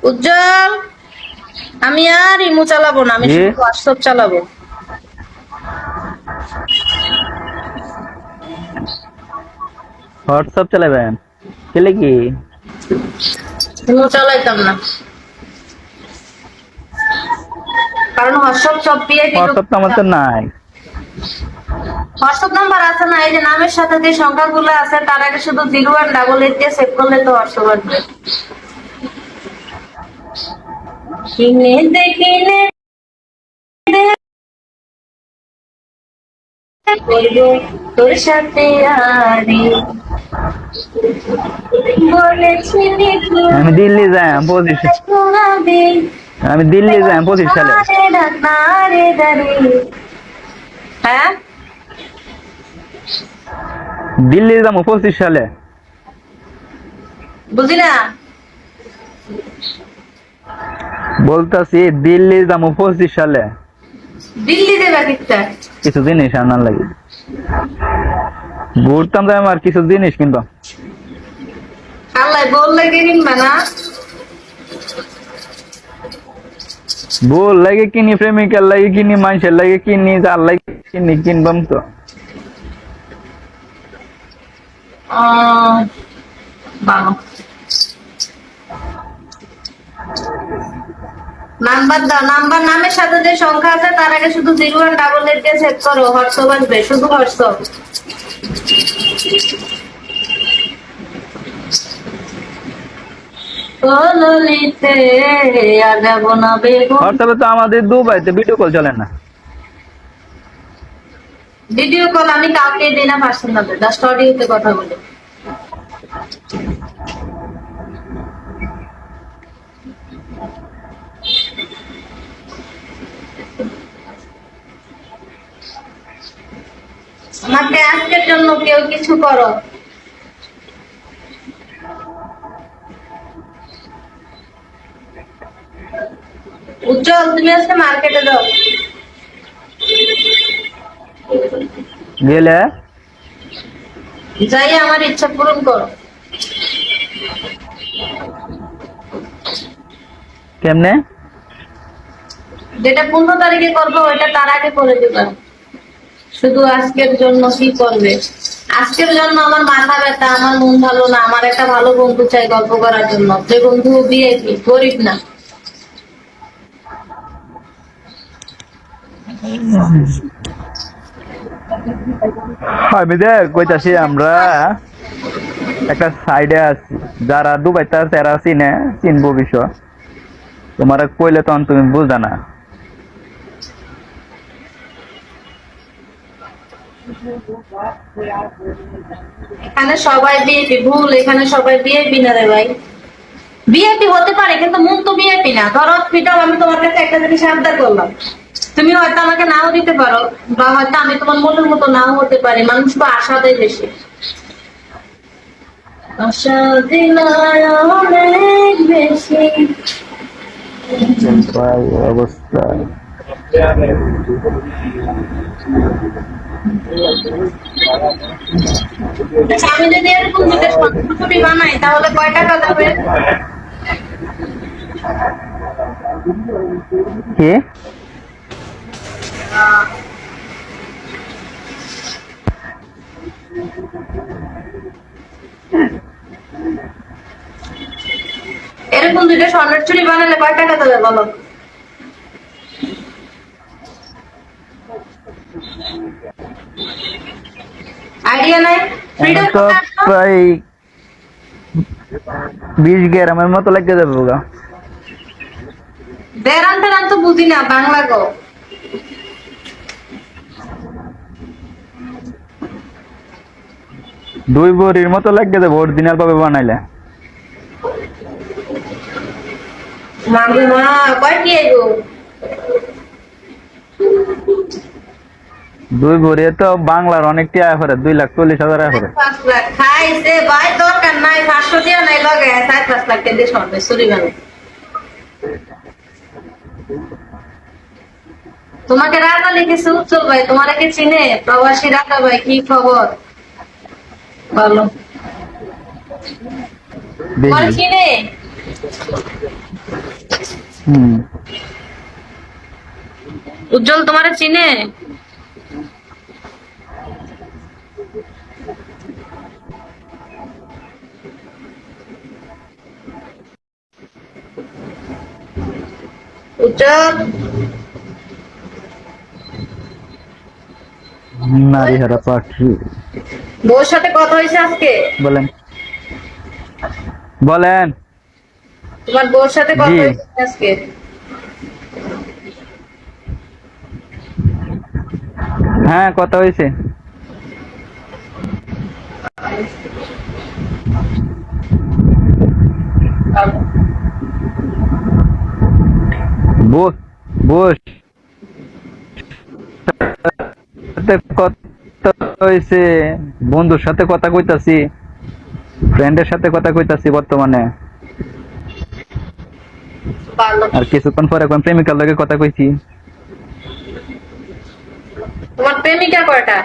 উজ্জ্বল, আমি আর ইমো চালাবো না, আমি শুধু হোয়াটসঅ্যাপ চালাবো। হোয়াটসঅ্যাপ চালাবেন? চলে কি ইমো চালাইতাম না, কারণ হোয়াটসঅ্যাপ সব ভিআইপি লোক। হোয়াটসঅ্যাপ তো আমার তো নাই। হোয়াটসঅ্যাপ নাম্বার আছে না, এই যে নামের সাথে যে সংখ্যাগুলো আছে তার আগে শুধু 0188 দিয়ে সেভ করলে তো হোয়াটসঅ্যাপ আসবে। কিনে দেখিনে করবো তোর সাথে আরে বলেছিলি আমি দিল্লি যাই 25 আমি দিল্লি যাই 25 সালে। হ্যাঁ, দিল্লি যাবো 25 সালে। বুঝি না। বলতাছি দিল্লি যাবো 25 সালে। দিল্লি দেবা কিটা কিছু জিনিস আনার লাগে ঘুরতাম যাই আমার কিছু জিনিস কিনবো। আল্লাহ বললে কিনবা না। বল লাগে কিনি, প্রেমিকার লাগে কিনি, মানুষের লাগে কিনি, যার লাগে কিনি, কিনবাম তো। ভালো নাম্বার দাও, নাম্বার নামের সাথে যে সংখ্যা আছে তার আগে শুধু 0188 দিয়ে সেভ করো, হোয়াটসঅ্যাপ আসবে, শুধু হোয়াটসঅ্যাপ। কললিতে আর যাব না বেগুন। হোয়াটসঅ্যাপে তো আমাদের দুবাইতে ভিডিও কল চলে না। ভিডিও কল আমি কাউকে দিই না পার্সোনাল, জাস্ট অডিওতে কথা বলি। আমাকে আজকের জন্য কেউ কিছু করো। উজ্জ্বল, তুমি আজকে মার্কেটে যাও। গেলে যাই আমার ইচ্ছা পূরণ করো। কেমনে? যেটা 15 তারিখে করবো ওইটা তার আগে করে দিবা। শুধু আজকের জন্য কি করবে? আজকের জন্য আমার মাথা ব্যথা, আমার মন ভালো না, আমার একটা ভালো বন্ধু চাই গল্প করার জন্য, যে বন্ধু বিএপি, গরিব না। আমি দেখ কইতাছি আমরা একটা সাইডে আছি, যারা দুবাইতে আছে এরা চিনে, চিনবো বিষয়। তোমার কইলে তখন তুমি বুঝা না। এখানে সবাই বিএপি, ভুল, এখানে সবাই বিএপি না রে ভাই। বিএপি হতে পারে কিন্তু মন তো বিএপি না। ধরো ফিটাও, আমি তোমার কাছে একটা জিনিস আবদার করলাম, তুমি হয়তো আমাকে নাও দিতে পারো, বা হয়তো আমি তোমার মনের মতো নাও হতে পারি। মানুষ তো আশা দেয় বেশি। আশা দিলায় অনেক বেশি। অবস্থা আচ্ছা, আমি যদি এরকম দুটো ছবি বানাই তাহলে কয় টাকা যাবে? কি এরকম দুটো স্বর্ণের চুড়ি বানালে কয় টাকা যাবে বলো? আইডিয়া নাই? ফ্রিডম তো প্রায় 20 গ্রামের মতো লাগে যাবে গা। দেড়ান টেরান তো বুঝি না, বাংলা গো। দুই বড়ির মতো লাগে যাবে অরিজিনাল ভাবে বানাইলে। মাগো মা, কয় কি আইবো? দুই ভরি তো বাংলার অনেক টিয়া করে, 2,40,000 টাকা করে। 5 লাখ খাইছে ভাই, দরকার নাই, 500 টাকা নাই লগে 4-5 লাখ টাকা দিয়ে স্বর্ণের চুড়ি বানাই। তোমাকে রাজা লিখেছে উজ্জ্বল ভাই, তোমার কি চিনে? প্রবাসী রাজা ভাই, কি খবর বলো? তোমার দেখি চিনে? হুম। উজ্জ্বল তোমারে চিনে? উজ্জ্বল নারী হারা পাখি। বউর সাথে কথা হয়েছে আজকে? বলেন বলেন। তোমার বউর সাথে কথা জি। হয়েছে আজকে? হ্যাঁ, কথা হয়েছে। বস বস সাথে কথা হয়েছে, বন্ধুর সাথে কথা কইতাছি, ফ্রেন্ডের সাথে কথা কইতাছি বর্তমানে। ভালো। আর কিছুক্ষণ পরে কোন প্রেমিকার লগে কথা কইছি। তোমার প্রেমিকা কয়টা?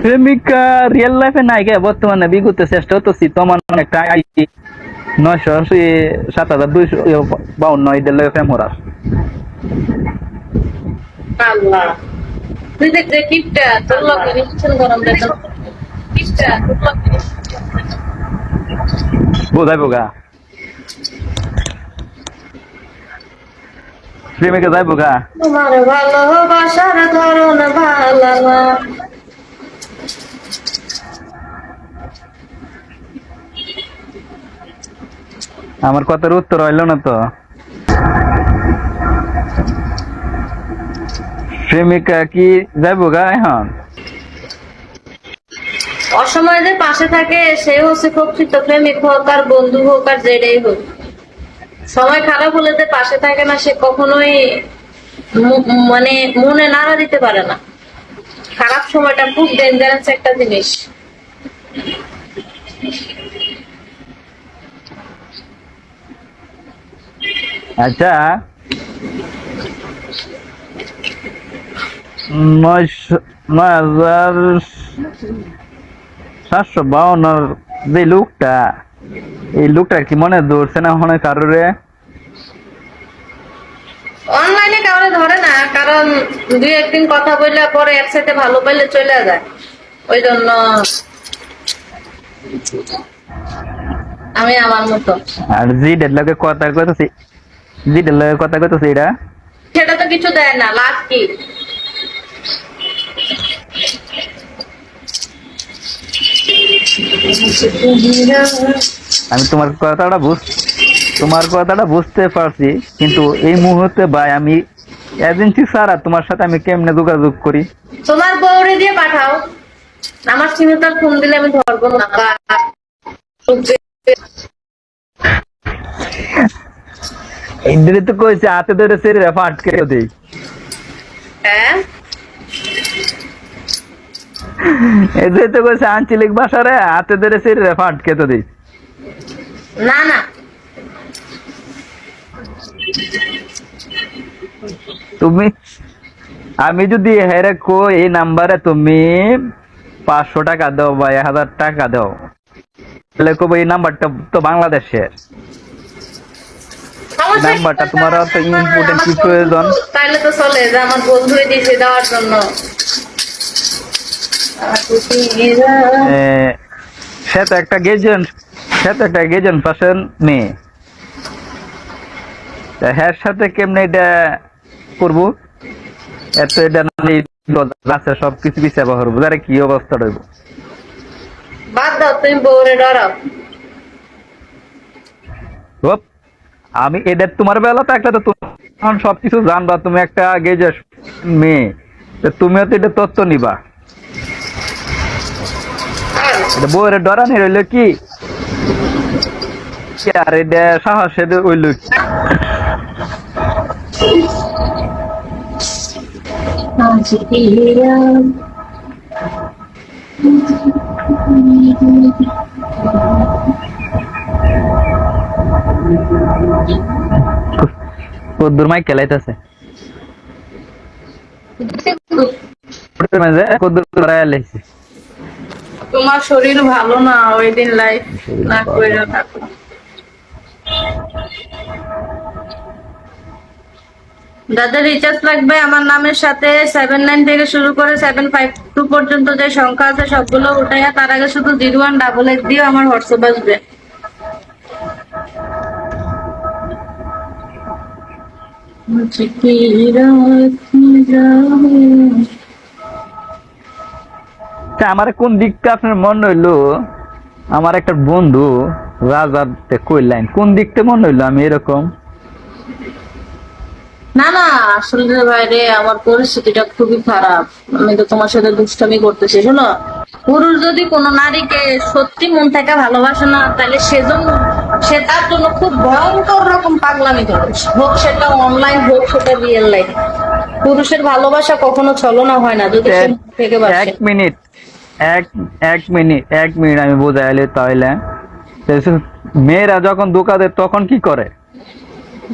প্রেমিকা রিয়েল লাইফে নাই গে, বর্তমানে বিগত চেষ্টা হতেছি তোমার একটা আইডি 907,252 এদের লগে প্রেম করার। আল্লাহ, তুই দেখতে কিপটা, তোর লগে রিলেশন গরম বেতন কিপটা, তোর লগে বোঝাইবো গা, প্রেমিকা যাইবো গা। তোমার ভালোবাসার ধরন ভালো না। আমার কথার উত্তর হইল না তো। প্রেমিকা কি যাইবো গা এখন? অসময়ে যে পাশে থাকে সে হচ্ছে প্রকৃত প্রেমিক, হোক আর বন্ধু হোক আর যেটাই হোক। সময় খারাপ হলে যে পাশে থাকে না সে কখনোই মানে মনে নাড়া দিতে পারে না। খারাপ সময়টা খুব ডেঞ্জারাস একটা জিনিস। আচ্ছা, 9,752 যে লোকটা, এই লোকটা কি মনে ধরছে না মনে কারোরে? অনলাইনে কাউরে ধরে না, কারণ দুই একদিন কথা বললে পরে একসাথে ভালো পাইলে চলে যায়, ওই জন্য আমি আমার মতো। আর জিডের লগে কথা কইতাছি, জিডের লগে কথা কইতাছি, এটা সেটা তো কিছু দেয় না, লাভ কি? আমি তোমার কথাটা বুঝতে পারছি, কিন্তু এই মুহূর্তে ভাই আমি এজেন্সি ছাড়া তোমার সাথে আমি কেমনে যোগাযোগ করি? তোমার বউরে দিয়ে পাঠাও, আমার সিমে তার ফোন দিলে আমি ধরবো না। ইন্দ্রে তো কইছে হাতে ধরে সেরে আটকে দেই। হ্যাঁ, এদের তো কইছে আঞ্চলিক ভাষারে হাতে ধরে সেরে আটকে তো দেই। না না, তুমি, আমি যদি হেরে কো এই নাম্বারে তুমি 500 টাকা দাও বা 1000 টাকা দাও, তাহলে কব এই নাম্বারটা তো বাংলাদেশের নাম্বারটা, তোমার তো ইম্পর্টেন্ট কি প্রয়োজন? তাইলে তো চলে যে আমার বন্ধুই দিয়েছে দেওয়ার জন্য। সে তো একটা গেজন পার্সন মেয়ে, হ্যাঁ সাথে কেমনে এটা করবো? এত এটা আছে সবকিছু বিচার করবো, যারা কি অবস্থা রইব। বাদ দাও, তুমি বউরে ডরাও। আমি এটা তোমার বেলা থাকলে তো তুমি সবকিছু জানবা, তুমি একটা গেজের মেয়ে, তুমিও তো এটা তথ্য নিবা। এটা বউরে ডরানি রইল কি? আর এটা সাহসের হইল কি? কদ্দুর মাই খেলাইতেছে। মাঝে কত লড়াই লেগেছে। তোমার শরীর ভালো না, ওই দিন লাইফ না করে থাকো। যাদের রিচার্জ লাগবে আমার নামের সাথে 79 থেকে শুরু করে 752 পর্যন্ত যে সংখ্যা আছে সবগুলো উঠাইয়া তার আগে শুধু 0188 দিয়ে আমার হোয়াটসঅ্যাপ আসবে। मुझे की रात में जाए। তা আমার কোন দিকটা আপনার মনে হইলো? আমার একটা বন্ধু রাজাতে কইলেন, কোন দিকটা মনে হইলো আমি এরকম? না না, আসলে রে ভাই রে, আমার পরিস্থিতিটা খুবই খারাপ। আমি তো তোমার সাথে দুষ্টামি করতেছি। শোনো, পুরুষ যদি কোনো নারীকে সত্যি মন থেকে ভালোবাসে না, তাহলে সে তার জন্য খুব ভয়ঙ্কর রকম পাগলামি করে, হোক সেটা অনলাইন হোক সেটা রিয়েল লাইফ। পুরুষের ভালোবাসা কখনো ছলনা হয় না যদি সে মন থেকে বাসে। এক মিনিট আমি বোঝাইলে তাহলে মেয়েরা যখন ধোকা দেয় তখন কি করে?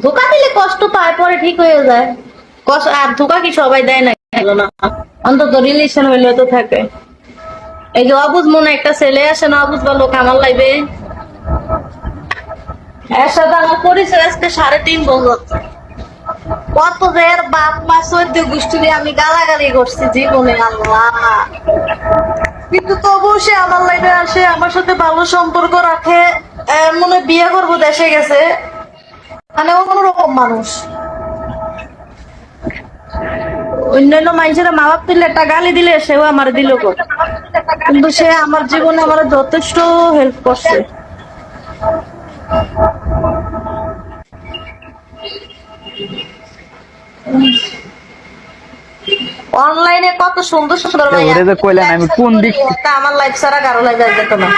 ধোকা দিলে কষ্ট পায়, পরে ঠিক হয়ে যায়। কষ্ট আর ধোকা কি সবাই দেয় না? হলো না, অন্তত রিলেশন হইলে তো থাকে। এই যে অবুঝ মনে একটা ছেলে আসে না, অবুঝ বা লোক আমার লাইবে, এর সাথে আমার পরিচয় আজকে 3.5 বছর। কত যে এর বাপ মা 14 গোষ্ঠী আমি গালাগালি করছি জীবনে, আল্লাহ। কিন্তু তবুও সে আমার লাইফে আসে, আমার সাথে ভালো সম্পর্ক রাখে, মনে বিয়ে করবো দেশে গেছে, মানে অন্যরকম মানুষ। অন্যান্য মানুষের মা বাপ দিলে একটা গালি দিলে সেও আমার দিল, কিন্তু সে আমার জীবনে আমার যথেষ্ট হেল্প করছে। অনলাইনে কত সুন্দর সুন্দর ওরে যে কইলেন আমি কোন দিক আমার লাইফ ছাড়া কারো লাইফে যেত না।